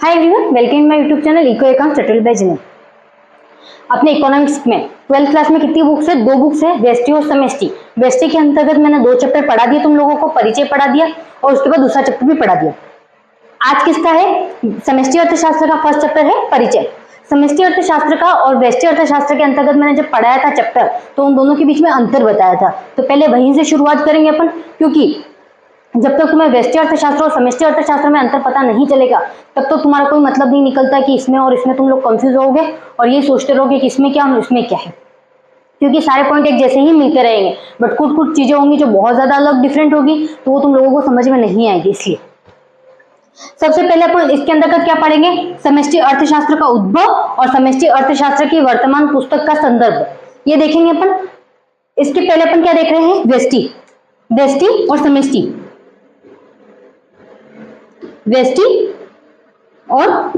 Hi everyone, welcome my YouTube channel eco accounts टटल by जिने। अपने इकोनॉमिक्स में 12th क्लास में कितनी बुक्स है? 2 बुक्स है, व्यष्टि और समष्टि। व्यष्टि के अंतर्गत मैंने 2 चैप्टर पढ़ा दिए तुम लोगों को, परिचय पढ़ा दिया और उसके बाद दूसरा चैप्टर भी पढ़ा दिया। आज किसका है? समष्टि अर्थशास्त्र का फर्स्ट चैप्टर है परिचय। समष्टि अर्थशास्त्र का और व्यष्टि अर्थशास्त्र के अंतर्गत मैंने जब पढ़ाया था चैप्टर, तो उन दोनों के बीच में अंतर बताया था। तो पहले वहीं से शुरुआत करेंगे अपन, क्योंकि जब तक तुम्हें व्यष्टि अर्थशास्त्र और समष्टि अर्थशास्त्र में अंतर पता नहीं चलेगा तब तो तुम्हारा कोई मतलब नहीं निकलता कि इसमें और इसमें तुम लोग कंफ्यूज होगे और ये सोचते रहोगे कि इसमें क्या और इसमें क्या है, क्योंकि सारे पॉइंट एक जैसे ही मिलते रहेंगे, बट कुछ कुछ चीजें होंगी जो बहुत ज्यादा अलग डिफरेंट होगी, तो वो तुम लोगों को समझ में नहीं आएगी। इसलिए सबसे पहले अपन इसके अंतर्गत क्या पढ़ेंगे? समष्टि अर्थशास्त्र का उद्भव और समष्टि अर्थशास्त्र की वर्तमान पुस्तक का संदर्भ, ये देखेंगे अपन। इसके पहले अपन क्या देख रहे हैं? व्यष्टि, व्यष्टि और समष्टि, व्यष्टि और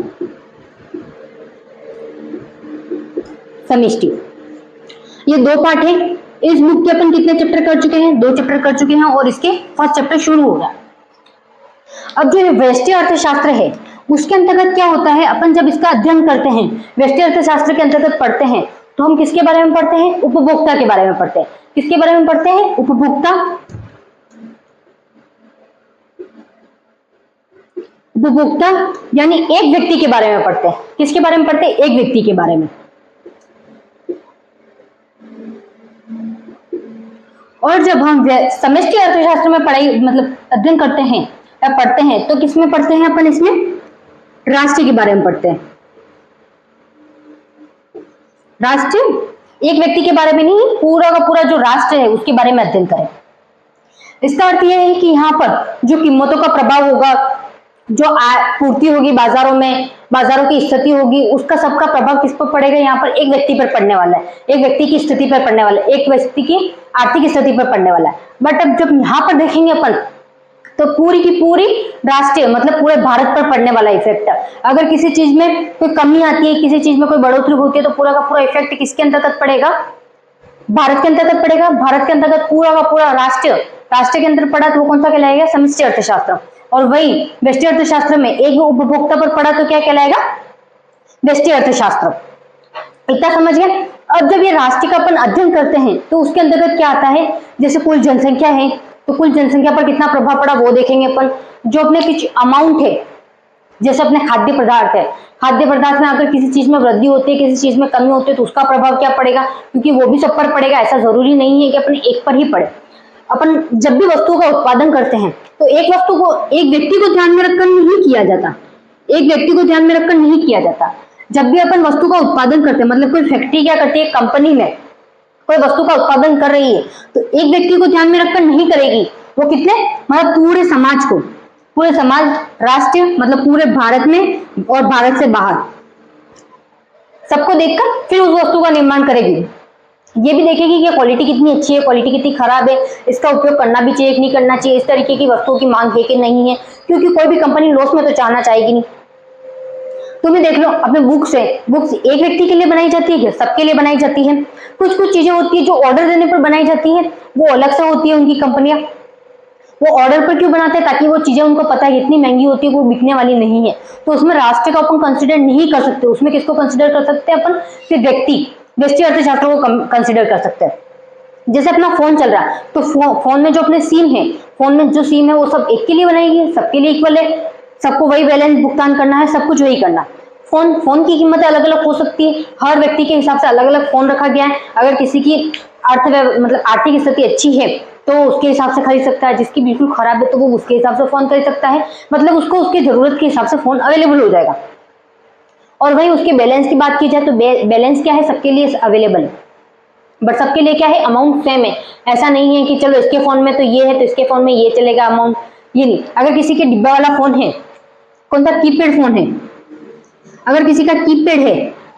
समष्टि, ये 2 पार्ट है। इस बुक के अपन कितने चैप्टर कर चुके हैं? 2 चैप्टर कर चुके हैं और इसके फर्स्ट चैप्टर शुरू हो गया। अब जो व्यष्टि अर्थशास्त्र है उसके अंतर्गत क्या होता है, अपन जब इसका अध्ययन करते हैं, व्यष्टि अर्थशास्त्र के अंतर्गत पढ़ते हैं, तो हम किसके बारे में पढ़ते हैं? उपभोक्ता के बारे में पढ़ते हैं। किसके बारे में पढ़ते हैं? उपभोक्ता, उपभोक्ता यानी एक व्यक्ति के बारे में पढ़ते हैं। किसके बारे में पढ़ते हैं? एक व्यक्ति के बारे में। और जब हम समष्टि अर्थशास्त्र में पढ़ाई मतलब अध्ययन करते हैं या पढ़ते हैं, तो किसमें पढ़ते हैं अपन? इसमें राष्ट्र के बारे में पढ़ते हैं। राष्ट्र एक व्यक्ति के बारे में नहीं, पूरा का पूरा जो राष्ट्र है उसके बारे में अध्ययन करें। इसका अर्थ यह है कि यहाँ पर जो कीमतों का प्रभाव होगा, जो पूर्ति होगी बाजारों में, बाजारों की स्थिति होगी, उसका सबका प्रभाव किस पर पड़ेगा? यहाँ पर एक व्यक्ति पर पड़ने वाला है, एक व्यक्ति की स्थिति पर पड़ने वाला है, एक व्यक्ति की आर्थिक स्थिति पर पड़ने वाला है। बट अब जब यहाँ पर देखेंगे अपन, तो पूरी की पूरी राष्ट्रीय मतलब पूरे भारत पर पड़ने वाला इफेक्ट। अगर किसी चीज में कोई कमी आती है, किसी चीज में कोई बढ़ोतरी होती है, तो पूरा का पूरा इफेक्ट किसके अंतर्गत पड़ेगा? भारत के अंतर्गत पड़ेगा। भारत के अंतर्गत पूरा का पूरा राष्ट्र के अंदर पड़ा तो वो कौन सा कहलाएगा? समष्टि अर्थशास्त्र। और वही व्यष्टि अर्थशास्त्र में एक उपभोक्ता पर पड़ा तो क्या कहलाएगा? व्यष्टि अर्थशास्त्र। इतना समझ गए? अब जब ये राष्ट्र का अपन अध्ययन करते हैं तो उसके अंतर्गत क्या आता है? जैसे कुल जनसंख्या है, तो कुल जनसंख्या पर कितना प्रभाव पड़ा वो देखेंगे अपन। जो अपने कुछ अमाउंट है, जैसे अपने खाद्य पदार्थ है, खाद्य पदार्थ में अगर किसी चीज में वृद्धि होती है, किसी चीज में कमी होती है, तो उसका प्रभाव क्या पड़ेगा? क्योंकि वो भी सब पर पड़ेगा, ऐसा जरूरी नहीं है कि अपने एक पर ही पड़े। अपन जब भी वस्तु का उत्पादन करते हैं तो एक वस्तु को एक व्यक्ति को ध्यान में रखकर नहीं किया जाता, एक व्यक्ति को ध्यान में रखकर नहीं किया जाता। जब भी अपन वस्तु का उत्पादन करते हैं, मतलब कोई फैक्ट्री क्या करती है, कंपनी में कोई वस्तु का उत्पादन कर रही है, तो एक व्यक्ति को ध्यान में रखकर नहीं करेगी, वो कितने मतलब पूरे समाज को, पूरे समाज, राष्ट्र मतलब पूरे भारत में और भारत से बाहर सबको देखकर फिर उस वस्तु का निर्माण करेगी। ये भी देखेगी कि क्वालिटी कितनी अच्छी है, क्वालिटी कितनी खराब है, इसका उपयोग करना भी चाहिए कि नहीं करना चाहिए, इस तरीके की वस्तुओं की मांग है कि नहीं है, क्योंकि कोई भी कंपनी लॉस में तो जाना चाहेगी नहीं। तुम्हें देख लो अपने बुक्स है, बुक्स एक व्यक्ति के लिए बनाई जाती है क्या? सबके लिए बनाई जाती है। कुछ कुछ चीजें होती है जो ऑर्डर देने पर बनाई जाती है, वो अलग से होती है उनकी कंपनियां। वो ऑर्डर पर क्यों बनाते हैं? ताकि वो चीजें उनको पता है इतनी महंगी होती है, वो बिकने वाली नहीं है, तो उसमें राष्ट्र का अपन कंसिडर नहीं कर सकते। उसमें किसको कंसिडर कर सकते हैं अपन? सिर्फ व्यक्ति, व्यष्टि अर्थशास्त्र को कंसिडर कर सकते हैं। जैसे अपना फोन चल रहा है, तो फोन में जो अपने सिम है, फोन में जो सिम है वो सब एक के लिए बनाई है, सबके लिए इक्वल है, सबको वही बैलेंस भुगतान करना है, सब कुछ वही करना। फोन की कीमतें अलग अलग हो सकती है, हर व्यक्ति के हिसाब से अलग अलग फोन रखा गया है। अगर किसी की मतलब आर्थिक स्थिति अच्छी है तो उसके हिसाब से खरीद सकता है, जिसकी बिल्कुल खराब है तो वो उसके हिसाब से फोन खरीद सकता है, मतलब उसको उसकी जरूरत के हिसाब से फोन अवेलेबल हो जाएगा। और वही उसके बैलेंस की बात की जाए तो बैलेंस क्या है? सबके लिए अवेलेबल है, बट सबके लिए क्या है? अमाउंट सेम है। ऐसा नहीं है कि चलो इसके फोन में तो ये है तो इसके फोन में ये चलेगा अमाउंट, ये नहीं। अगर किसी के डिब्बा वाला फोन है, कौन सा कीपैड फोन है, अगर किसी का कीपैड है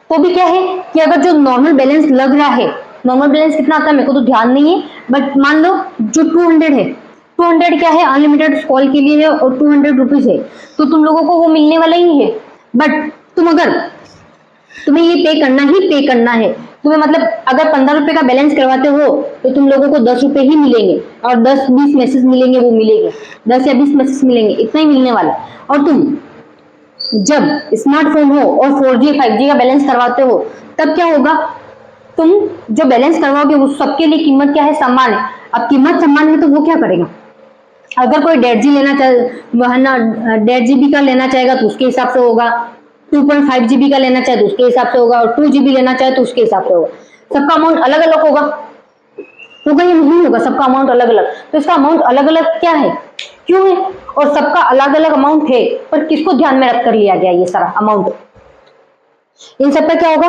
तो भी क्या है कि अगर जो नॉर्मल बैलेंस लग रहा है, नॉर्मल बैलेंस कितना आता है मेरे को तो ध्यान नहीं है, बट मान लो जो 200 है, 200 क्या है? अनलिमिटेड कॉल के लिए है और 200 रुपीज है, तो तुम लोगों को वो मिलने वाला ही है। बट तुम्हें ये पे करना है, तुम्हें मतलब अगर 15 रुपए का बैलेंस करवाते हो तो तुम लोगों को 10 रुपए ही मिलेंगे, और 10-20 मैसेज मिलेंगे, वो मिलेंगे 10 या 20 मैसेज मिलेंगे, इतना ही मिलने वाला। और तुम जब स्मार्टफोन हो और 4G 5G का बैलेंस करवाते हो, तब क्या होगा, तुम जो बैलेंस करवाओगे उस सबके लिए कीमत क्या है, समान है। अब कीमत समान है तो वो क्या करेगा, अगर कोई 1.5 लेना चाहे, वह ना 1.5 GB का लेना चाहेगा तो उसके हिसाब से होगा, 2.5 GB का लेना चाहे तो उसके हिसाब से होगा, और 2 GB लेना चाहे तो उसके हिसाब से होगा। सबका अमाउंट अलग अलग होगा, होगा या नहीं होगा, सबका अमाउंट अलग अलग। तो इसका अमाउंट अलग अलग क्या है, क्यों है, और सबका अलग अलग अमाउंट है, पर किसको ध्यान में रखकर लिया गया ये सारा अमाउंट, इन सब का क्या होगा,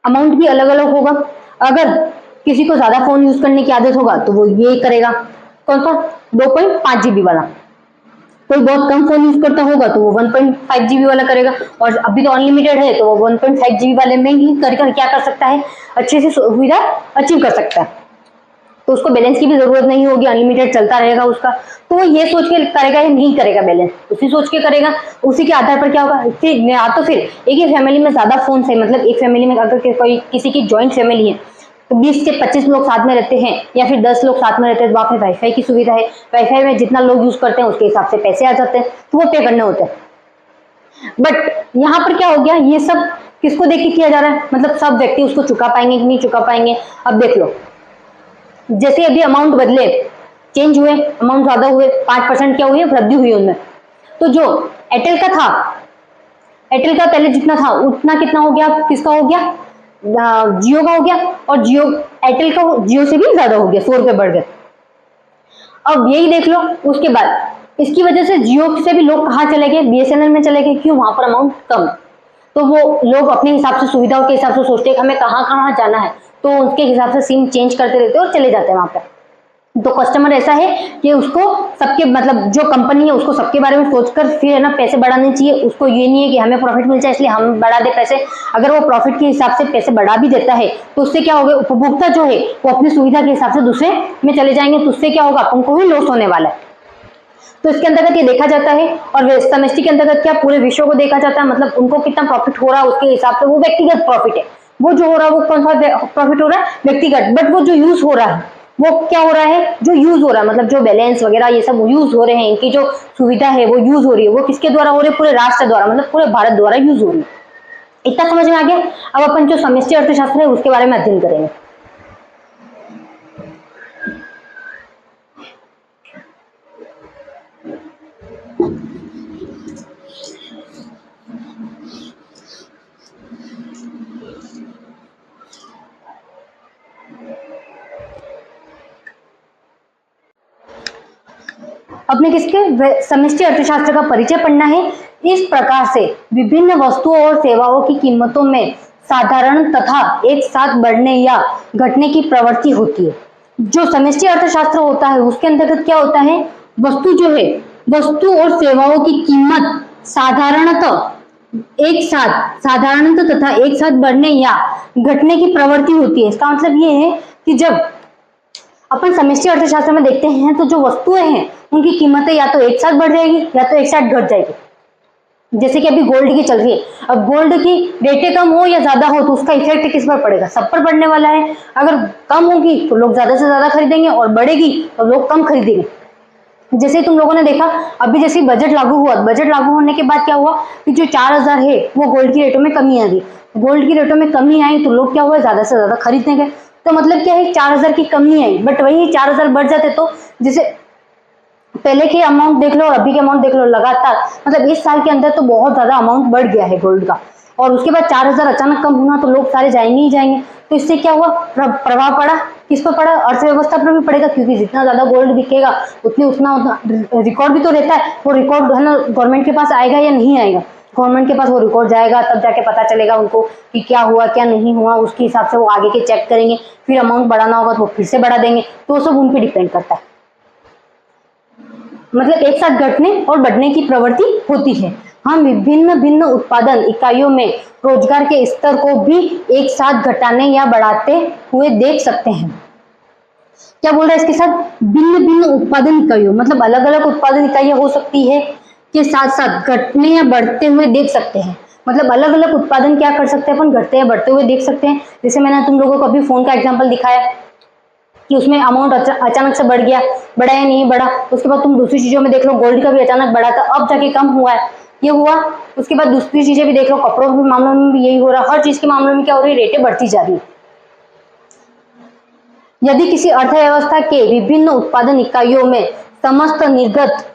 अमाउंट भी अलग अलग होगा। अगर किसी को ज्यादा फोन यूज करने की आदत होगा तो वो ये करेगा, कौन सा, 2.5 GB वाला। कोई बहुत कम फोन यूज करता होगा तो वो 1.5 GB वाला करेगा, और अभी तो अनलिमिटेड है तो वो 1.5 GB वाले में ही करके क्या कर सकता है, अच्छे से सुविधा अचीव कर सकता है। तो उसको बैलेंस की भी जरूरत नहीं होगी, अनलिमिटेड चलता रहेगा उसका। तो वो ये सोच के करेगा या नहीं करेगा बैलेंस, उसी सोच के करेगा, उसी के आधार पर क्या होगा। या तो फिर एक ही फैमिली में ज्यादा फोन है, मतलब एक फैमिली में अगर कोई किसी की ज्वाइंट फैमिली है तो 20 से 25 लोग साथ में रहते हैं, या फिर 10 लोग साथ में रहते हैं, तो वहाँ पे वाईफाई की सुविधा है, वाईफाई में जितना लोग यूज करते हैं उसके हिसाब से पैसे आ जाते हैं, तो वो पे करने होते हैं। बट यहाँ पर क्या हो गया, ये सब किसको देख के किया जा रहा है, मतलब सब व्यक्ति उसको चुका पाएंगे कि नहीं चुका पाएंगे। अब देख लो, जैसे अभी अमाउंट बदले, चेंज हुए, अमाउंट ज्यादा हुए, 5% क्या हुई, वृद्धि हुई उनमें। तो जो एयरटेल का था, एयरटेल का पहले जितना था उतना कितना हो गया, किसका हो गया, जियो का हो गया, और जियो एयरटेल का जियो से भी ज्यादा हो गया, 100 रुपए बढ़ गए। अब यही देख लो, उसके बाद इसकी वजह से जियो से भी लोग कहाँ चले गए, BSNL में चले गए, क्यों, वहां पर अमाउंट कम। तो वो लोग अपने हिसाब से, सुविधाओं के हिसाब से सोचते हैं कि हमें कहाँ कहाँ जाना है, तो उसके हिसाब से सिम चेंज करते रहते हैं और चले जाते हैं वहां पर। तो कस्टमर ऐसा है कि उसको सबके, मतलब जो कंपनी है उसको सबके बारे में सोचकर फिर है ना पैसे बढ़ाने चाहिए। उसको ये नहीं है कि हमें प्रॉफिट मिल जाए इसलिए हम बढ़ा दे पैसे। अगर वो प्रॉफिट के हिसाब से पैसे बढ़ा भी देता है तो उससे क्या होगा, उपभोक्ता जो है वो अपनी सुविधा के हिसाब से दूसरे में चले जाएंगे, तो उससे क्या होगा, अपन को ही लॉस होने वाला है। तो इसके अंतर्गत ये देखा जाता है, और समष्टि के अंतर्गत क्या, पूरे विश्व को देखा जाता है, मतलब उनको कितना प्रॉफिट हो रहा है उसके हिसाब से, वो व्यक्तिगत प्रॉफिट है, वो जो हो रहा है वो कौन सा प्रॉफिट हो रहा है, व्यक्तिगत। बट वो जो यूज हो रहा है वो क्या हो रहा है, जो यूज हो रहा है, मतलब जो बैलेंस वगैरह ये सब यूज हो रहे हैं, इनकी जो सुविधा है वो यूज हो रही है, वो किसके द्वारा हो रही है, पूरे राष्ट्र द्वारा, मतलब पूरे भारत द्वारा यूज हो रही है। इतना समझ में आ गया। अब अपन जो समष्टि अर्थशास्त्र है उसके बारे में अध्ययन करेंगे। अपने किसके, समष्टि अर्थशास्त्र का परिचय पढ़ना है। इस प्रकार से विभिन्न वस्तुओं और सेवाओं की कीमतों में साधारण तथा एक साथ बढ़ने या घटने की प्रवृत्ति होती है। जो समष्टि अर्थशास्त्र होता है उसके अंतर्गत क्या होता है, वस्तु जो है, वस्तु और सेवाओं की कीमत साधारणतः तथा एक साथ बढ़ने या घटने की प्रवृत्ति होती है। इसका मतलब ये है कि जब अपन समष्टि अर्थशास्त्र में देखते हैं तो जो वस्तुएं हैं उनकी कीमतें या तो एक साथ बढ़ जाएगी या तो एक साथ घट जाएगी। जैसे कि अभी गोल्ड की चल रही है, अब गोल्ड की रेटें कम हो या ज्यादा हो तो उसका इफेक्ट किस पर पड़ेगा, सब पर पड़ने वाला है। अगर कम होगी तो लोग ज्यादा से ज्यादा खरीदेंगे, और बढ़ेगी तो लोग कम खरीदेंगे। जैसे तुम लोगों ने देखा अभी, जैसे बजट लागू हुआ, बजट लागू होने के बाद क्या हुआ कि जो 4000 है वो गोल्ड की रेटों में कमी आ गई। गोल्ड की रेटों में कमी आई तो लोग क्या हुआ, ज्यादा से ज्यादा खरीदने गए। तो मतलब क्या है, 4000 की कमी आई, बट वही 4000 बढ़ जाते तो जैसे पहले के अमाउंट देख लो और अभी के अमाउंट देख लो, लगातार मतलब इस साल के अंदर तो बहुत ज्यादा अमाउंट बढ़ गया है गोल्ड का। और उसके बाद 4000 अचानक कम होना तो लोग सारे जाएंगे ही जाएंगे। तो इससे क्या हुआ, प्रभाव पड़ा, किस पर पड़ा, अर्थव्यवस्था पर भी पड़ेगा, क्योंकि जितना ज्यादा गोल्ड बिकेगा उतना रिकॉर्ड भी तो रहता है, वो रिकॉर्ड है ना गवर्नमेंट के पास आएगा या नहीं आएगा। गवर्नमेंट के पास वो रिकॉर्ड जाएगा, तब जाके पता चलेगा उनको कि क्या हुआ क्या नहीं हुआ, उसके हिसाब से वो आगे के चेक करेंगे। फिर अमाउंट बढ़ाना होगा तो वो फिर से बढ़ा देंगे। तो वो सब उन पे डिपेंड करता है, मतलब एक साथ घटने और बढ़ने की प्रवृत्ति होती है। हम भिन्न उत्पादन इकाइयों में रोजगार के स्तर को भी एक साथ घटाने या बढ़ाते हुए देख सकते हैं। क्या बोल रहा है इसके साथ, भिन्न उत्पादन इकाइयों, मतलब अलग अलग उत्पादन इकाइयां हो सकती है के साथ साथ घटने या बढ़ते हुए देख सकते हैं। मतलब अलग अलग उत्पादन क्या कर सकते हैं अपन, घटते या बढ़ते हुए देख सकते हैं। जैसे मैंने तुम लोगों को अभी फोन का एग्जांपल दिखाया कि उसमें अमाउंट अचानक से बढ़ गया, बढ़ा या नहीं बढ़ा। उसके बाद तुम दूसरी चीजों में देख लो, गोल्ड का भी अचानक बढ़ा था अब जाके कम हुआ है। ये हुआ। उसके बाद दूसरी चीजें भी देख लो, कपड़ों के मामलों में भी यही हो रहा है। हर चीज के मामलों में क्या हो रही है, रेटें बढ़ती जा रही है। यदि किसी अर्थव्यवस्था के विभिन्न उत्पादन इकाइयों में समस्त निर्गत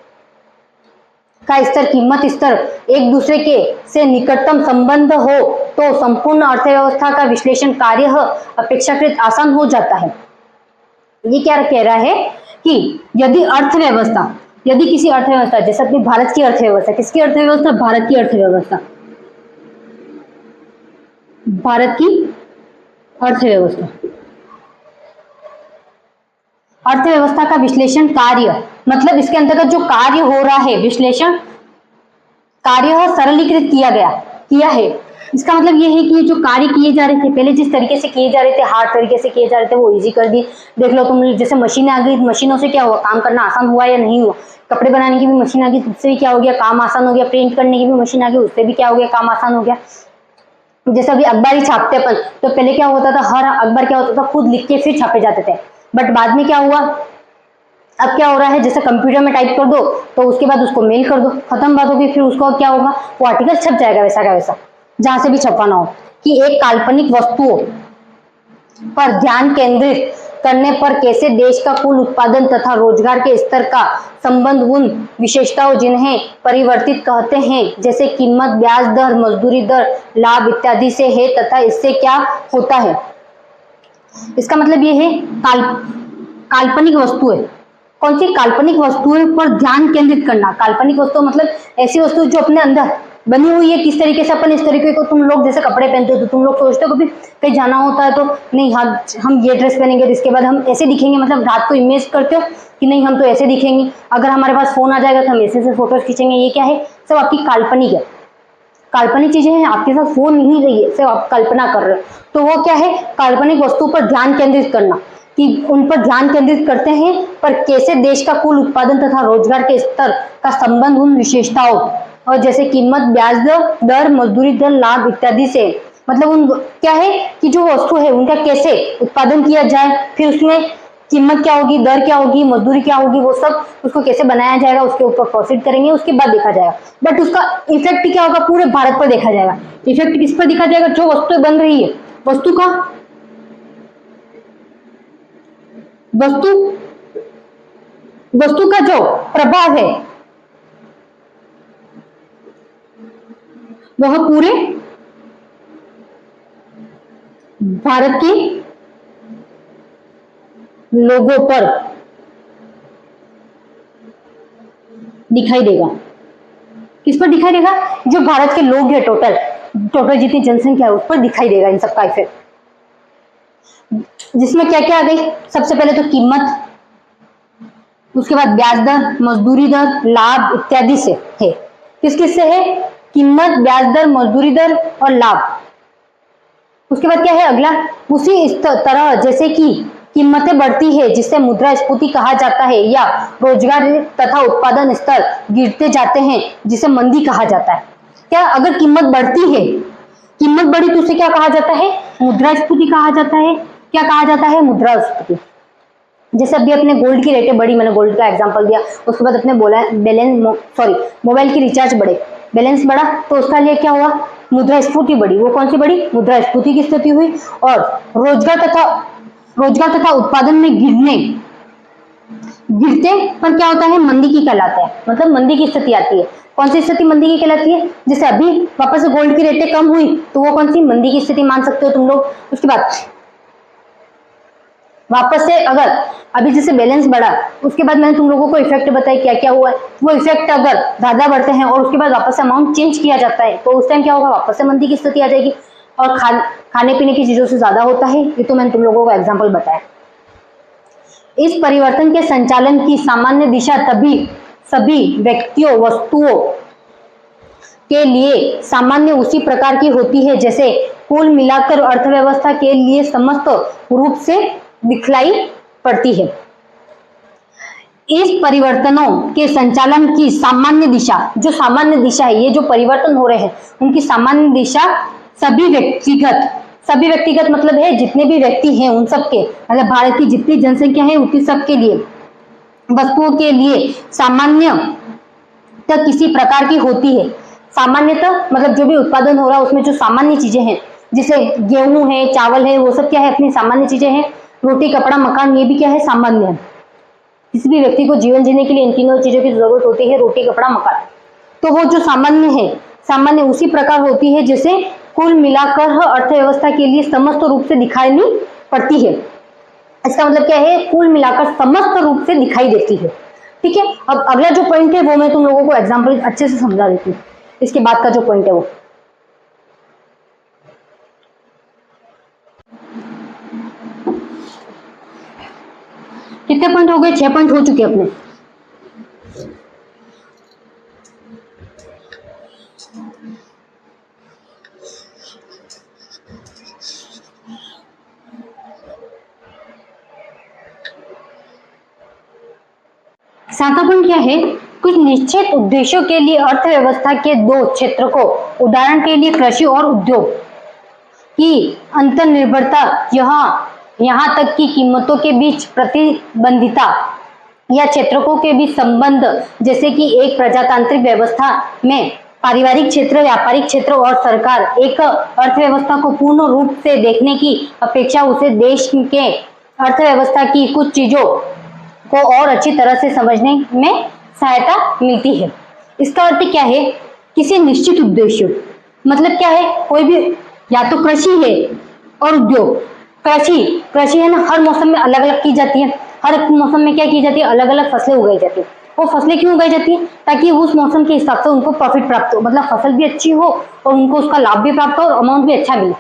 का स्तर, कीमत स्तर एक दूसरे के से निकटतम संबंध हो तो संपूर्ण अर्थव्यवस्था का विश्लेषण कार्य अपेक्षाकृत आसान हो जाता है। ये क्या कह रहा है कि यदि किसी अर्थव्यवस्था, जैसे अपनी भारत की अर्थव्यवस्था, किसकी अर्थव्यवस्था, भारत की अर्थव्यवस्था, भारत की अर्थव्यवस्था, अर्थव्यवस्था का विश्लेषण कार्य, मतलब इसके अंतर्गत जो कार्य हो रहा है, विश्लेषण कार्य सरलीकृत किया है। इसका मतलब ये है कि ये जो कार्य किए जा रहे थे, पहले जिस तरीके से किए जा रहे थे, हार्ड तरीके से किए जा रहे थे, वो इजी कर दिए। देख लो तुम, जैसे मशीनें आ गई, मशीनों से क्या हुआ, काम करना आसान हुआ या नहीं हुआ। कपड़े बनाने की भी मशीन आ गई, उससे भी क्या हो गया, काम आसान हो गया। प्रिंट करने की भी मशीन आ गई, उससे भी क्या हो गया, काम आसान हो गया। जैसे अभी अखबार ही छापते अपन, तो पहले क्या होता था, हर अखबार क्या होता था, खुद लिख के फिर छापे जाते थे। बट बाद में क्या हुआ, अब क्या हो रहा है, जैसे कंप्यूटर में टाइप कर दो तो उसके बाद उसको मेल कर दो, खत्म बात होगी। फिर उसको क्या होगा, वो आर्टिकल छप जाएगा वैसा का वैसा, जहां से भी छपवाना हो। कि एक काल्पनिक वस्तुओं पर ध्यान केंद्रित करने पर कैसे देश का कुल उत्पादन तथा रोजगार के स्तर का संबंध उन विशेषताओं जिन्हें परिवर्तित कहते हैं, जैसे कीमत, ब्याज दर, मजदूरी दर, लाभ इत्यादि से है तथा इससे क्या होता है। इसका मतलब ये है काल्पनिक वस्तुएं, कौन सी, काल्पनिक वस्तुओं पर ध्यान केंद्रित करना। काल्पनिक वस्तु मतलब ऐसी वस्तु जो अपने अंदर बनी हुई है। किस तरीके से, अपन इस तरीके को, तुम लोग जैसे कपड़े पहनते हो तो तुम लोग सोचते हो कभी कहीं जाना होता है तो नहीं, हाँ हम ये ड्रेस पहनेंगे, इसके बाद हम ऐसे दिखेंगे, मतलब रात को इमेज करते हो कि नहीं हम तो ऐसे दिखेंगे। अगर हमारे पास फोन आ जाएगा तो हम ऐसे फोटोज खींचेंगे। ये क्या है, सब आपकी काल्पनिक है, काल्पनिक चीजें हैं, आपके साथ फोन नहीं रही है, सिर्फ आप कल्पना कर रहे हो। तो वो क्या है, काल्पनिक वस्तु पर ध्यान केंद्रित करना, कि उन पर ध्यान केंद्रित करते हैं पर कैसे देश का कुल उत्पादन तथा रोजगार के स्तर का संबंध उन विशेषताओं और जैसे कीमत, ब्याज दर, मजदूरी दर, लाभ इत्यादि से, मतलब उन क्या है कि जो वस्तु है उनका कैसे उत्पादन किया जाए, फिर उसमें कीमत क्या होगी, दर क्या होगी, मजदूरी क्या होगी, वो सब उसको कैसे बनाया जाएगा, उसके ऊपर प्रोसीड करेंगे, उसके बाद देखा जाएगा। बट उसका इफेक्ट क्या होगा, पूरे भारत पर देखा जाएगा। इफेक्ट किस पर देखा जाएगा, जो वस्तु बन रही है, वस्तु का जो प्रभाव है वह पूरे भारत के लोगों पर दिखाई देगा। किस पर दिखाई देगा, जो भारत के लोग हैं, टोटल जितनी जनसंख्या है उस पर दिखाई देगा इन सब का इफेक्ट। जिसमें क्या क्या आ गई, सबसे पहले तो कीमत, उसके बाद ब्याज दर, मजदूरी दर, लाभ इत्यादि से है। किस किस से है, कीमत, ब्याज दर, मजदूरी दर और लाभ। उसके बाद क्या है अगला, उसी तरह जैसे कि कीमतें बढ़ती है जिससे मुद्रास्फीति कहा जाता है, या रोजगार तथा उत्पादन स्तर गिरते जाते हैं जिसे मंदी कहा जाता है। क्या, अगर कीमत बढ़ती है, कीमत बढ़ी तो उसे क्या कहा जाता है, मुद्रास्फीति कहा जाता है। क्या कहा जाता है, मुद्रास्फीति। जैसे अभी अपने गोल्ड की रेटें बढ़ी, मैंने गोल्ड का एग्जांपल दिया, उसके बाद अपने मोबाइल की रिचार्ज बढ़े, बैलेंस बढ़ा, तो उसका लिए क्या हुआ, मुद्रास्फीति बढ़ी। वो कौन सी बढ़ी, मुद्रास्फीति की स्थिति हुई। और रोजगार तथा उत्पादन में गिरते पर क्या होता है, मंदी की कहलाता है, मतलब मंदी की स्थिति आती है। कौन सी स्थिति मंदी की कहलाती है, जैसे अभी वापस से गोल्ड की रेटें कम हुई तो वो कौन सी, मंदी की स्थिति मान सकते हो तुम लोग। उसके बाद वापस से अगर अभी जैसे बैलेंस बढ़ा, उसके बाद मैंने तुम लोगों को इफेक्ट बताया क्या क्या हुआ है, वो इफेक्ट अगर ज्यादा बढ़ते हैं और उसके बाद वापस से अमाउंट चेंज किया जाता है तो उस टाइम क्या होगा, वापस से मंदी की स्थिति आ जाएगी। और खाने पीने की चीजों से ज्यादा होता है, ये तो मैंने तुम लोगों को एग्जाम्पल बताया। इस परिवर्तन के संचालन की सामान्य दिशा सभी व्यक्तियों, वस्तुओं के लिए सामान्य उसी प्रकार की होती है जैसे कुल मिलाकर अर्थव्यवस्था के लिए समस्त रूप से दिखलाई पड़ती है। इस परिवर्तनों के संचालन की सामान्य दिशा, जो सामान्य दिशा है, ये जो परिवर्तन हो रहे हैं उनकी सामान्य दिशा सभी व्यक्तिगत मतलब है जितने भी व्यक्ति हैं उन सबके, मतलब भारत की जितनी जनसंख्या है उतनी सबके लिए, वस्तुओं के लिए सामान्य तक किसी प्रकार की होती है। सामान्यतः मतलब जो भी उत्पादन हो रहा है उसमें जो सामान्य चीजें हैं, जैसे गेहूं है, चावल है, वो सब क्या है, अपनी सामान्य चीजें हैं। रोटी, कपड़ा, मकान, ये भी क्या है, सामान्य है। किसी भी व्यक्ति को जीवन जीने के लिए इन तीनों चीजों की जरूरत होती है, रोटी, कपड़ा, मकान। तो वो जो सामान्य है, सामान्य उसी प्रकार होती है जैसे कुल मिलाकर अर्थव्यवस्था के लिए समस्त रूप से दिखाई नहीं पड़ती है। इसका मतलब क्या है, कुल मिलाकर समस्त रूप से दिखाई देती है। ठीक है, अब अगला जो पॉइंट है वो मैं तुम लोगों को एग्जाम्पल अच्छे से समझा देती हूँ। इसके बाद का जो पॉइंट है वो कितने पॉइंट हो गए, 6 पॉइंट हो चुके अपने। सातवां पॉइंट क्या है, कुछ निश्चित उद्देश्यों के लिए अर्थव्यवस्था के दो क्षेत्र को, उदाहरण के लिए कृषि और उद्योग की अंतर्निर्भरता, यहाँ तक कि कीमतों के बीच प्रतिबंधिता या क्षेत्रों के बीच संबंध, जैसे कि एक प्रजातांत्रिक व्यवस्था में पारिवारिक क्षेत्र, व्यापारिक क्षेत्र और सरकार एक अर्थव्यवस्था को पूर्ण रूप से देखने की अपेक्षा उसे देश के अर्थव्यवस्था की कुछ चीजों को और अच्छी तरह से समझने में सहायता मिलती है। इसका अर्थ क्या है, किसी निश्चित उद्देश्य, मतलब क्या है, कोई भी, या तो कृषि है और उद्योग। कृषि है ना, हर मौसम में अलग अलग की जाती है। हर मौसम में क्या की जाती है, अलग अलग फसलें उगाई जाती है। वो फसलें क्यों उगाई जाती है, ताकि उस मौसम के हिसाब से उनको प्रॉफिट प्राप्त हो, मतलब फसल भी अच्छी हो और उनको उसका लाभ भी प्राप्त हो और अमाउंट भी अच्छा मिले,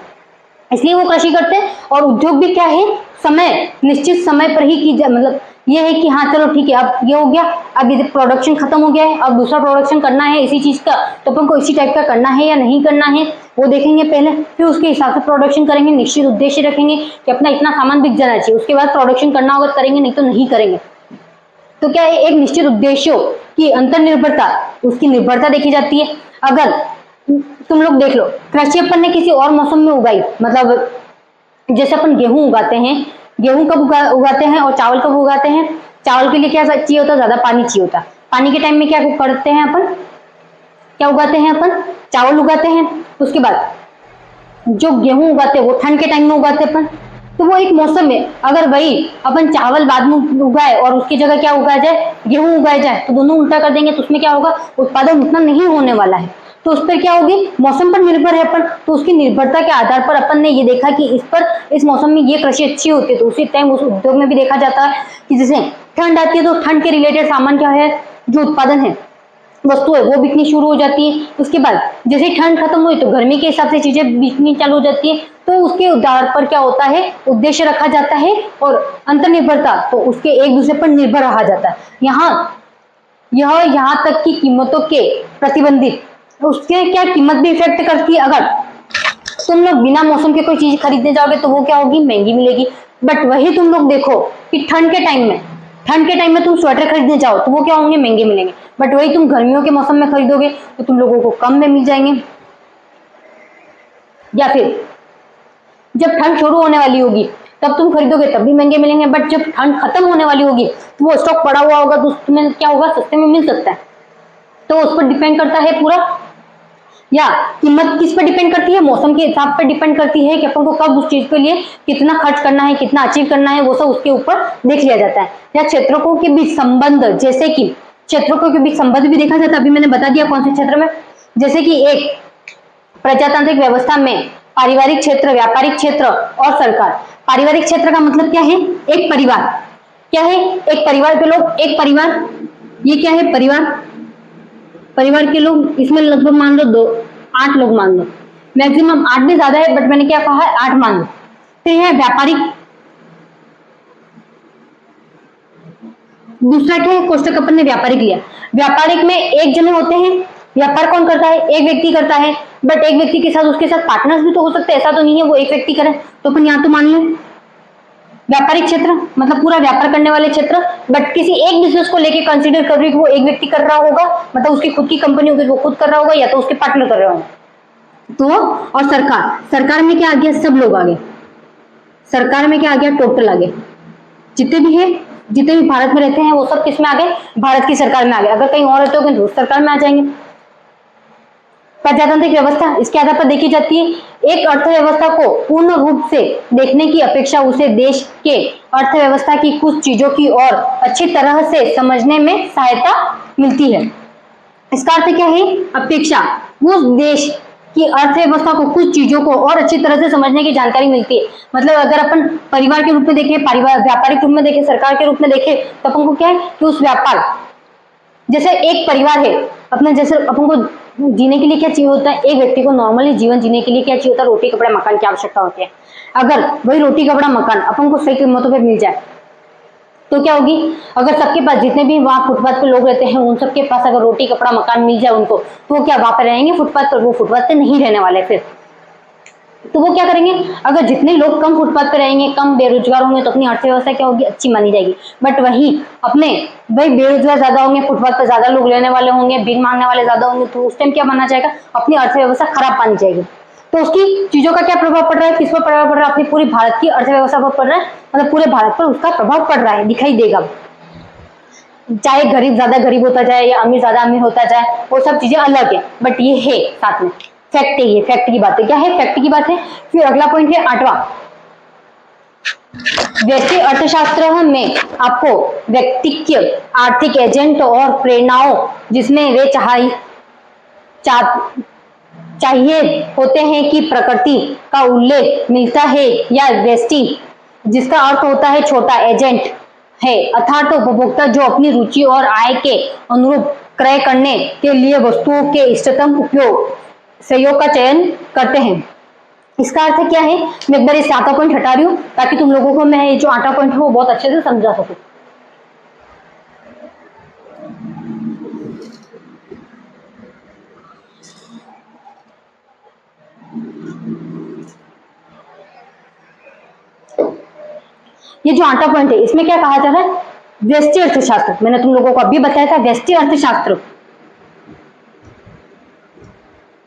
इसलिए वो कृषि करते हैं। और उद्योग भी क्या है, समय, निश्चित समय पर ही की जाए, मतलब ये है कि हाँ चलो ठीक है, अब ये हो गया, अब ये प्रोडक्शन खत्म हो गया है, अब दूसरा प्रोडक्शन करना है इसी चीज का, तो अपन को इसी टाइप का करना है या नहीं करना है वो देखेंगे पहले, फिर उसके हिसाब से प्रोडक्शन करेंगे। निश्चित उद्देश्य रखेंगे कि अपना इतना सामान बिक जाना चाहिए, उसके बाद प्रोडक्शन करना होगा करेंगे, नहीं तो नहीं करेंगे। तो क्या है, एक निश्चित उद्देश्यों की अंतर्निर्भरता, उसकी निर्भरता देखी जाती है। अगर तुम लोग देख लो, कृषि अपन ने किसी और मौसम में उगाई, मतलब जैसे अपन गेहूं उगाते हैं, गेहूं कब उगाते हैं और चावल कब उगाते हैं। चावल के लिए क्या चाहिए होता है, ज्यादा पानी चाहिए होता है। पानी के टाइम में क्या करते हैं अपन, क्या उगाते हैं अपन, चावल उगाते हैं। उसके बाद जो गेहूं उगाते हैं वो ठंड के टाइम में उगाते हैं अपन। तो वो एक मौसम है, अगर वही अपन चावल बाद में उगाए और उसकी जगह क्या उगाया जाए, गेहूं उगाया जाए, तो दोनों उल्टा कर देंगे, तो उसमें क्या होगा, उत्पादन उतना नहीं होने वाला है। तो उस पर क्या होगी, मौसम पर निर्भर है अपन, तो उसकी निर्भरता के आधार पर अपन ने ये देखा कि इस मौसम में ये कृषि अच्छी होती है, तो उसी टाइम उस उद्योग में भी देखा जाता है कि जैसे ठंड आती है तो ठंड के रिलेटेड सामान क्या है, जो उत्पादन है, वस्तु है, वो बिकनी शुरू हो जाती है। उसके बाद जैसे ठंड खत्म हुई तो गर्मी के हिसाब से चीजें बिकनी चालू हो जाती है। तो उसके आधार पर क्या होता है, उद्देश्य रखा जाता है और अंतर्निर्भरता, तो उसके एक दूसरे पर निर्भर रहा जाता है। यहाँ तक कि कीमतों के प्रतिबंधित, उसके क्या कीमत भी इफेक्ट करती है। अगर तुम लोग बिना मौसम के कोई चीज खरीदने जाओगे तो वो क्या होगी, महंगी मिलेगी। बट वही तुम लोग देखो कि ठंड के टाइम में तुम स्वेटर खरीदने जाओ तो वो क्या होंगे, महंगे मिलेंगे। बट वही तुम गर्मियों के मौसम में खरीदोगे तो तुम लोगों को कम में मिल जाएंगे। या फिर जब ठंड शुरू होने वाली होगी तब तुम खरीदोगे तब भी महंगे मिलेंगे, बट जब ठंड खत्म होने वाली होगी तो वो स्टॉक पड़ा हुआ होगा तो तुम्हें क्या होगा, सस्ते में मिल सकता है। तो उस पर डिपेंड करता है पूरा, या कीमत किस पर डिपेंड करती है, मौसम के हिसाब पर डिपेंड करती है कि अपन को कब उस चीज के लिए कितना खर्च करना है, कितना अचीव करना है, वो सब उसके ऊपर देख लिया जाता है। या क्षेत्रों के बीच संबंध, जैसे कि क्षेत्रों के बीच संबंध भी देखा जाता है। अभी मैंने बता दिया कौन से क्षेत्र में, जैसे कि एक प्रजातांत्रिक व्यवस्था में पारिवारिक क्षेत्र, व्यापारिक क्षेत्र और सरकार। पारिवारिक क्षेत्र का मतलब क्या है, एक परिवार, क्या है, एक परिवार के लोग, एक परिवार, ये क्या है, परिवार के लोग, इसमें लगभग मान लो 8 लोग मान लो, मैक्सिमम 8 भी ज्यादा है, बट मैंने क्या कहा है, 8 मान लो। फिर है व्यापारिक, दूसरा क्या है, कोष्टक अपन ने व्यापारिक लिया। व्यापारिक में एक जने होते हैं, व्यापार कौन करता है, एक व्यक्ति करता है। बट एक व्यक्ति के साथ उसके साथ पार्टनर्स भी तो हो सकते हैं, ऐसा तो नहीं है वो एक व्यक्ति करे। तो अपन यहाँ तो मान लें व्यापारिक क्षेत्र मतलब पूरा व्यापार करने वाले क्षेत्र, बट किसी एक बिजनेस को लेके कंसीडर कर रही कि वो एक व्यक्ति कर रहा होगा, मतलब उसकी खुद की कंपनी होगी, वो खुद कर रहा होगा या तो उसके पार्टनर कर रहे होंगे। तो और सरकार में क्या आ गया, सब लोग आ गए। सरकार में क्या आ गया, टोटल आ गए, जितने भी भारत में रहते हैं वो सब किस में आ गए, भारत की सरकार में आ गए। अगर कहीं और रहते हो तो सरकार में आ जाएंगे। प्रजातांत्रिक व्यवस्था इसके आधार पर देखी जाती है। एक अर्थव्यवस्था को पूर्ण रूप से देखने की अपेक्षा उसे देश के अर्थव्यवस्था की कुछ चीजों की और अच्छी तरह से समझने में सहायता मिलती है। इसका अर्थ क्या है? अपेक्षा, उस देश की अर्थव्यवस्था को कुछ चीजों को और अच्छी तरह से समझने की जानकारी मिलती है। मतलब अगर अपन परिवार के रूप में देखें, व्यापारिक रूप में देखें, सरकार के रूप में देखें, तो अपन को क्या है कि उस व्यापार, जैसे एक परिवार है अपने, जैसे अपन को जीने के लिए क्या चाहिए होता है, एक व्यक्ति को नॉर्मली जीवन जीने के लिए क्या चाहिए होता है, रोटी कपड़ा मकान की आवश्यकता होती है। अगर वही रोटी कपड़ा मकान अपन को सही कीमतों पर मिल जाए तो क्या होगी, अगर सबके पास, जितने भी वहां फुटपाथ पे लोग रहते हैं उन सबके पास अगर रोटी कपड़ा मकान मिल जाए उनको, तो वो क्या वहां पर रहेंगे फुटपाथ पर? वो फुटपाथ पे नहीं रहने वाले फिर। तो वो क्या करेंगे, अगर जितने लोग कम फुटपाथ पे रहेंगे, कम बेरोजगार होंगे, तो अपनी अर्थव्यवस्था क्या होगी, अच्छी मानी जाएगी। बट वही बेरोजगार ज्यादा होंगे, फुटपाथ पे ज्यादा लोग रहने वाले होंगे, भीख मांगने वाले ज्यादा होंगे, तो उस टाइम क्या माना जाएगा, अपनी अर्थव्यवस्था खराब मानी जाएगी। तो उसकी चीजों का क्या प्रभाव पड़ रहा है, किस पर प्रभाव पड़ रहा है, अपनी पूरी भारत की अर्थव्यवस्था पर पड़ रहा है, मतलब पूरे भारत पर उसका प्रभाव पड़ रहा है, दिखाई देगा। चाहे गरीब ज्यादा गरीब होता जाए या अमीर ज्यादा अमीर होता जाए, वो सब चीजें अलग है, बट ये है साथ में फैक्ट है, ये फैक्ट की बात है। क्या है? फैक्ट की बात है। फिर अगला पॉइंट है 8वां, व्यष्टि अर्थशास्त्र में आपको व्यक्तित्व, आर्थिक एजेंट और प्रेरणाओं जिसमें वे चाहिए होते हैं कि प्रकृति का उल्लेख मिलता है, या व्यष्टि जिसका अर्थ होता है छोटा एजेंट है, अर्थात उपभोक्ता जो अपनी रुचि और आय के अनुरूप क्रय करने के लिए वस्तुओं के इष्टतम सहयोग का चयन करते हैं। इसका अर्थ क्या है, मैं एक बार इस 8वां पॉइंट हटा रही हूँ ताकि तुम लोगों को मैं जो 8वां पॉइंट है वो बहुत अच्छे से समझा सकूं। ये जो 8वां पॉइंट है इसमें क्या कहा जा रहा है, व्यष्टि अर्थशास्त्र। मैंने तुम लोगों को अभी बताया था व्यष्टि अर्थशास्त्र।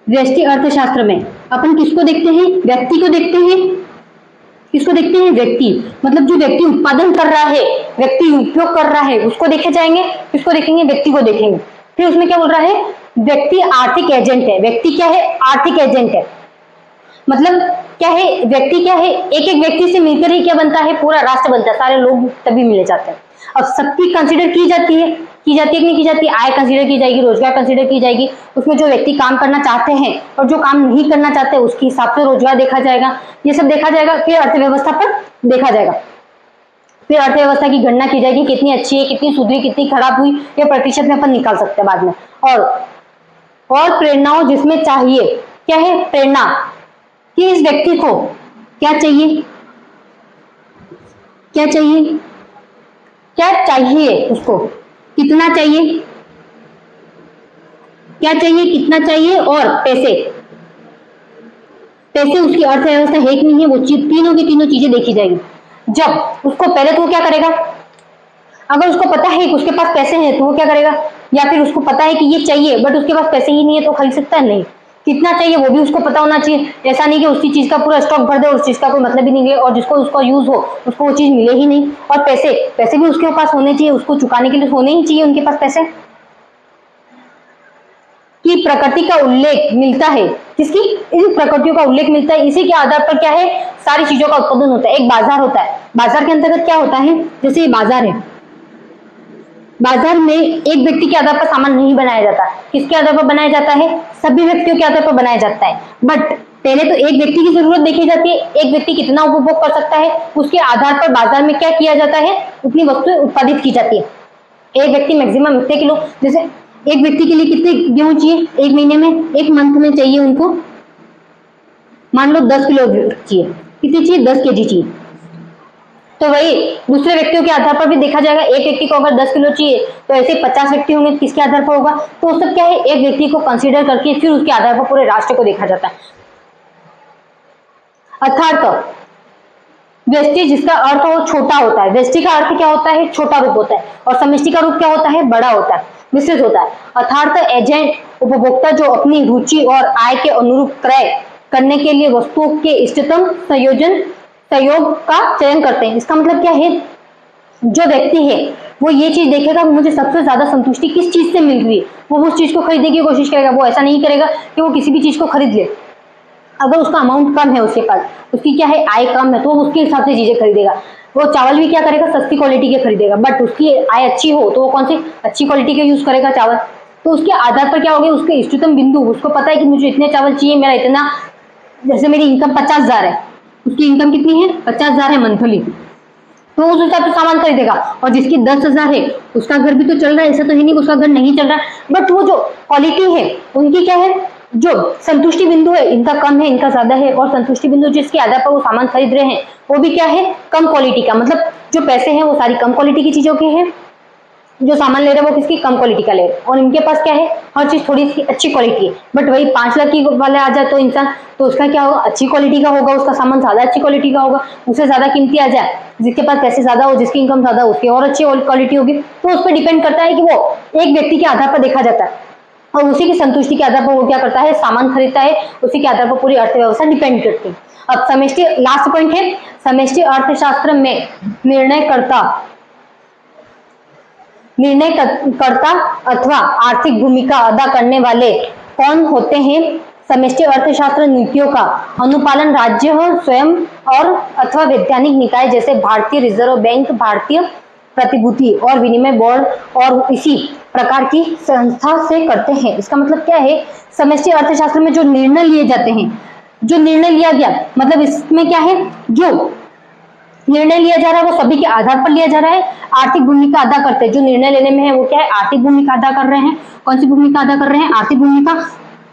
व्यष्टि अर्थशास्त्र में अपन किसको देखते हैं, व्यक्ति को देखते हैं। किसको देखते हैं, व्यक्ति, मतलब जो व्यक्ति उत्पादन कर रहा है, व्यक्ति उपयोग कर रहा है, उसको देखे जाएंगे। किसको देखेंगे, व्यक्ति को देखेंगे। फिर उसमें क्या बोल रहा है, व्यक्ति आर्थिक एजेंट है। व्यक्ति क्या है, आर्थिक एजेंट है। मतलब क्या है, व्यक्ति क्या है, एक एक व्यक्ति से मिलकर ही क्या बनता है, पूरा राष्ट्र बनता है, सारे लोग तभी मिले जाते हैं। अब सबकी कंसीडर की जाती है कि नहीं की जाती, आय कंसीडर की जाएगी, रोजगार कंसीडर की जाएगी, उसमें जो व्यक्ति काम करना चाहते हैं और जो काम नहीं करना चाहते उसके हिसाब से रोजगार देखा जाएगा, ये सब देखा जाएगा। फिर अर्थव्यवस्था पर देखा जाएगा, फिर अर्थव्यवस्था की गणना की जाएगी, कितनी अच्छी है, कितनी सुधरी, कितनी खराब हुई, ये प्रतिशत में अपन निकाल सकते हैं बाद में। और प्रेरणाओं जिसमें चाहिए, क्या है, प्रेरणा कि इस व्यक्ति को क्या चाहिए, क्या चाहिए, क्या चाहिए, उसको कितना चाहिए, क्या चाहिए, कितना चाहिए, और पैसे उसकी अर्थव्यवस्था है कि नहीं है, वो तीनों की तीनों चीजें देखी जाएगी। जब उसको पहले तो वो क्या करेगा, अगर उसको पता है कि उसके पास पैसे हैं तो वो क्या करेगा, या फिर उसको पता है कि ये चाहिए बट उसके पास पैसे ही नहीं है तो खरीद सकता है नहीं। कितना चाहिए वो भी उसको पता होना चाहिए, ऐसा नहीं कि उसी चीज का पूरा स्टॉक भर दे और उस चीज का कोई मतलब ही नहीं है, और जिसको उसका यूज हो उसको वो चीज मिले ही नहीं। और पैसे भी उसके पास होने चाहिए, उसको चुकाने के लिए होने ही चाहिए उनके पास पैसे। की प्रकृति का उल्लेख मिलता है, जिसकी इन प्रकृतियों का उल्लेख मिलता है, इसी के आधार पर क्या है, सारी चीजों का उत्पादन होता है। एक बाजार होता है, बाजार के अंतर्गत क्या होता है, जैसे ये बाजार है, बाजार में एक व्यक्ति के आधार पर सामान नहीं बनाया जाता। किसके आधार पर बनाया जाता है, सभी व्यक्तियों के आधार पर बनाया जाता है। बट पहले तो एक व्यक्ति की जरूरत देखी जाती है, एक व्यक्ति कितना उपभोग कर सकता है, उसके आधार पर बाजार में क्या किया जाता है, उतनी वस्तुएं उत्पादित की जाती है। एक व्यक्ति मैक्सिमम इतने किलो, जैसे एक व्यक्ति के लिए कितने गेहूं चाहिए, एक महीने में, एक मंथ में चाहिए उनको, मान लो 10 किलो चाहिए, कितनी चाहिए, 10 kg चाहिए। तो वही दूसरे व्यक्तियों के आधार पर भी देखा जाएगा, एक व्यक्ति को अगर 10 किलो चाहिए तो ऐसे 50 व्यक्ति होंगे, किसके आधार पर होगा, तो सब क्या है, एक व्यक्ति को कंसीडर करके फिर उसके आधार पर पूरे राष्ट्र को देखा जाता है। अर्थात व्यष्टि जिसका अर्थ हो छोटा होता है, व्यष्टि का अर्थ क्या होता है, छोटा रूप होता है, और समष्टि का रूप क्या होता है, बड़ा होता है, विस्तृत होता है। अर्थात एजेंट उपभोक्ता जो अपनी रुचि और आय के अनुरूप क्रय करने के लिए वस्तुओं के इष्टतम सहयोग का चयन करते हैं। इसका मतलब क्या है, जो व्यक्ति है वो ये चीज देखेगा कि मुझे सबसे ज्यादा संतुष्टि किस चीज से मिल रही है, वो उस चीज को खरीदने की कोशिश करेगा। वो ऐसा नहीं करेगा कि वो किसी भी चीज को खरीद ले। अगर उसका अमाउंट कम है, उसके पास उसकी क्या है आय कम है, तो वो उसके हिसाब से चीजें खरीदेगा। वो चावल भी क्या करेगा, सस्ती क्वालिटी के खरीदेगा। बट उसकी आय अच्छी हो तो वो कौन सी अच्छी क्वालिटी के यूज करेगा चावल। तो उसके आधार पर क्या होगा, उसके इष्टतम बिंदु, उसको पता है कि मुझे इतने चावल चाहिए, मेरा इतना, जैसे मेरी इनकम 50,000 है, उसकी इनकम कितनी है 50,000 है मंथली, तो उस हिसाब से सामान खरीदेगा। और जिसकी 10,000 है उसका घर भी तो चल रहा है, ऐसा तो है नहीं उसका घर नहीं चल रहा है। बट वो जो क्वालिटी है उनकी क्या है, जो संतुष्टि बिंदु है, इनका कम है इनका ज्यादा है, और संतुष्टि बिंदु जिसके आधार पर वो सामान खरीद रहे हैं वो भी क्या है कम क्वालिटी का। मतलब जो पैसे हैं वो सारी कम क्वालिटी की चीजों के हैं, जो सामान ले रहे हैं वो किसकी कम क्वालिटी का ले रहे हैं। और इनके पास क्या है, हर चीज थोड़ी सी अच्छी क्वालिटी है। बट वही 5 लाख की वाले आ जाए तो इंसान, तो उसका क्या होगा, अच्छी क्वालिटी का होगा, उसका सामान ज्यादा अच्छी क्वालिटी का होगा। उससे ज्यादा कीमती आ जाए, जिसके पास पैसे ज्यादा हो, जिसकी इनकम ज्यादा, उसकी और अच्छी क्वालिटी होगी। तो उस पर डिपेंड करता है कि वो एक व्यक्ति के आधार पर देखा जाता है, और उसी की संतुष्टि के आधार पर वो क्या करता है, सामान खरीदता है। उसी के आधार पर पूरी अर्थव्यवस्था डिपेंड करती है। अब समष्टि, लास्ट पॉइंट है, समष्टि अर्थशास्त्र में निर्णयकर्ता अथवा आर्थिक भूमिका अदा करने वाले कौन होते हैं। समष्टि अर्थशास्त्र नीतियों का अनुपालन राज्य स्वयं और अथवा वैधानिक निकाय जैसे भारतीय रिजर्व बैंक, भारतीय प्रतिभूति और विनिमय बोर्ड और इसी प्रकार की संस्था से करते हैं। इसका मतलब क्या है, समष्टि अर्थशास्त्र में जो निर्णय लिए जाते हैं, जो निर्णय लिया गया, मतलब इसमें क्या है, जो निर्णय लिया जा रहा है वो सभी के आधार पर लिया जा रहा है, आर्थिक भूमिका अदा करते हैं। जो निर्णय लेने में है वो क्या है, आर्थिक भूमिका अदा कर रहे हैं। कौन सी भूमिका अदा कर रहे हैं, आर्थिक भूमिका।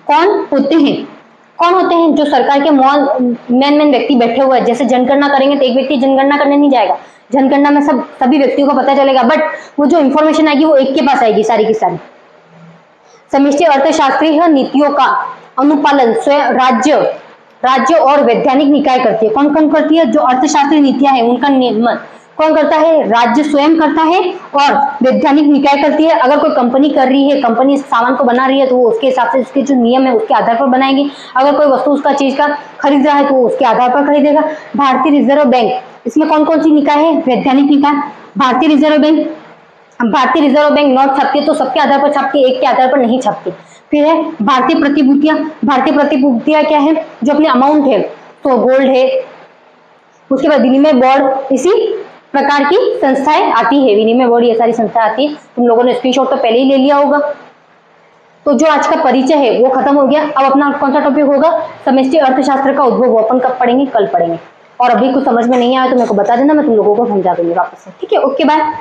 कौन होते हैं, कौन होते हैं, जो सरकार के मेन व्यक्ति बैठे हुए हैं। जैसे जनगणना करेंगे तो एक व्यक्ति जनगणना करने नहीं जाएगा, जनगणना में सभी व्यक्तियों को पता चलेगा, बट वो जो इंफॉर्मेशन आएगी वो एक के पास आएगी सारी की सारी। समष्टि अर्थशास्त्रीय नीतियों का अनुपालन स्वयं राज्य और वैधानिक निकाय करती है। कौन कौन करती है, जो अर्थशास्त्रीय नीतियां हैं उनका नियमन कौन करता है, राज्य स्वयं करता है और वैधानिक निकाय करती है। अगर कोई कंपनी कर रही है, कंपनी इस सामान को बना रही है, तो वो उसके हिसाब से उसके जो नियम है उसके आधार पर बनाएगी। अगर कोई वस्तु उसका चीज का खरीद रहा है तो वो उसके आधार पर खरीदेगा। भारतीय रिजर्व बैंक, इसमें कौन कौन सी निकाय है, वैधानिक निकाय। भारतीय रिजर्व बैंक नोट छापती है तो सबके आधार पर छापती है, एक के आधार पर नहीं छापती। फिर है भारतीय प्रतिभूतियां क्या है, जो अपने अमाउंट है, तो गोल्ड है। उसके बाद विनिमय बोर्ड, इसी प्रकार की संस्थाएं आती है, विनिमय बोर्ड, ये सारी संस्थाएं आती है। तुम लोगों ने स्क्रीनशॉट तो पहले ही ले लिया होगा। तो जो आज का परिचय है वो खत्म हो गया। अब अपना कौन सा टॉपिक होगा, समष्टि अर्थशास्त्र का उद्भव। वो अपन कब पढ़ेंगे, कल पढ़ेंगे। और अभी कुछ समझ में नहीं आया तो मेरे को बता देना, मैं तुम लोगों को समझा दूंगी वापस से। ठीक है, ओके बाय।